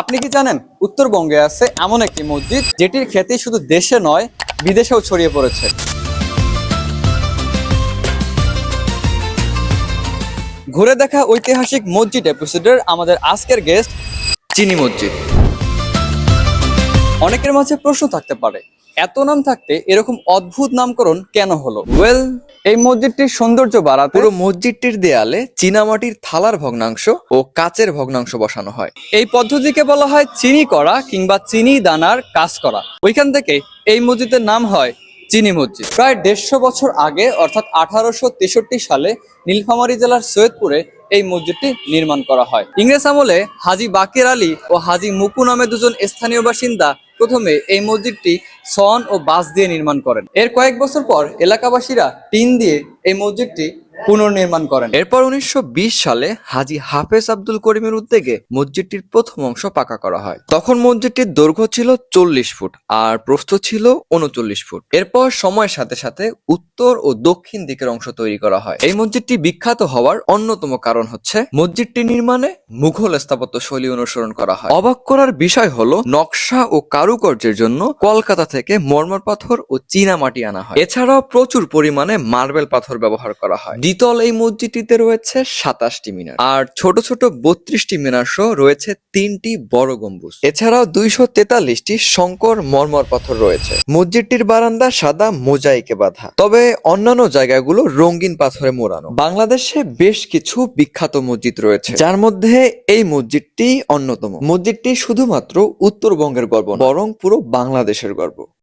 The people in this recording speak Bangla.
আপনি কি জানেন উত্তরবঙ্গে আছে এমন একটি মসজিদ যেটির খ্যাতি শুধু দেশে নয় বিদেশেও ছড়িয়ে পড়েছে। ঘুরে দেখা ঐতিহাসিক মসজিদ এপিসোডের আমাদের আজকের গেস্ট চিনি মসজিদ। অনেকের মাঝে প্রশ্ন থাকতে পারে, এত নাম থাকতে এরকম অদ্ভুত নামকরণ কেন হলো? এই মসজিদটির সৌন্দর্য বাড়াতে পুরো মসজিদটির দেয়ালে চীনামাটির থালার ভগ্নাংশ ও কাচের ভগ্নাংশ বসানো হয়। এই পদ্ধতিকে বলা হয় চিনি করা কিংবা চিনি দানার কাজ করা। ওইখান থেকে এই মসজিদের নাম হয় চিনি মসজিদ। প্রায় 150 বছর আগে অর্থাৎ 1863 সালে নীলফামারী জেলার সৈয়দপুরে এই মসজিদটি নির্মাণ করা হয়। ইংরেজ আমলে হাজী বাকের আলী ও হাজী মুকু নামে দুজন স্থানীয় বাসিন্দা প্রথমে এই মসজিদটি সন ও বাঁশ দিয়ে নির্মাণ করেন। এর কয়েক বছর পর এলাকাবাসীরা টিন দিয়ে এই মসজিদটি পুনর্নির্মাণ করেন। এরপর 1920 সালে হাজী হাফেজ আব্দুল করিমের উদ্যোগে মসজিদটির প্রথম অংশ পাকা করা হয়। তখন মসজিদটির দৈর্ঘ্য ছিল 40 ফুট আর প্রস্থ ছিল 39 ফুট। এরপর সময়ের সাথে সাথে উত্তর ও দক্ষিণ দিকের অংশ তৈরি করা হয়। এই মসজিদটি বিখ্যাত হওয়ার অন্যতম কারণ হচ্ছে মসজিদটি নির্মাণে মুঘল স্থাপত্য শৈলী অনুসরণ করা হয়। অবাক করার বিষয় হলো নকশা ও কারুকার্যের জন্য কলকাতা থেকে মরমর পাথর ও চীনা মাটি আনা হয়। এছাড়াও প্রচুর পরিমাণে মার্বেল পাথর ব্যবহার করা হয়। দ্বিতল এই মসজিদটিতে রয়েছে 27টি মিনার আর ছোট ছোট 32টি মিনার সহ রয়েছে 3টি বড় গম্বুজ। এছাড়াও 243টি সংকর মরমর পাথর রয়েছে। মসজিদটির বারান্দা সাদা মোজাইকে বাঁধা, তবে অন্যান্য জায়গাগুলো রঙিন পাথরে মোড়ানো। বাংলাদেশে বেশ কিছু বিখ্যাত মসজিদ রয়েছে, যার মধ্যে এই মসজিদটি অন্যতম। মসজিদটি শুধুমাত্র উত্তরবঙ্গের গর্ব নয়, বরং পুরো বাংলাদেশের গর্ব।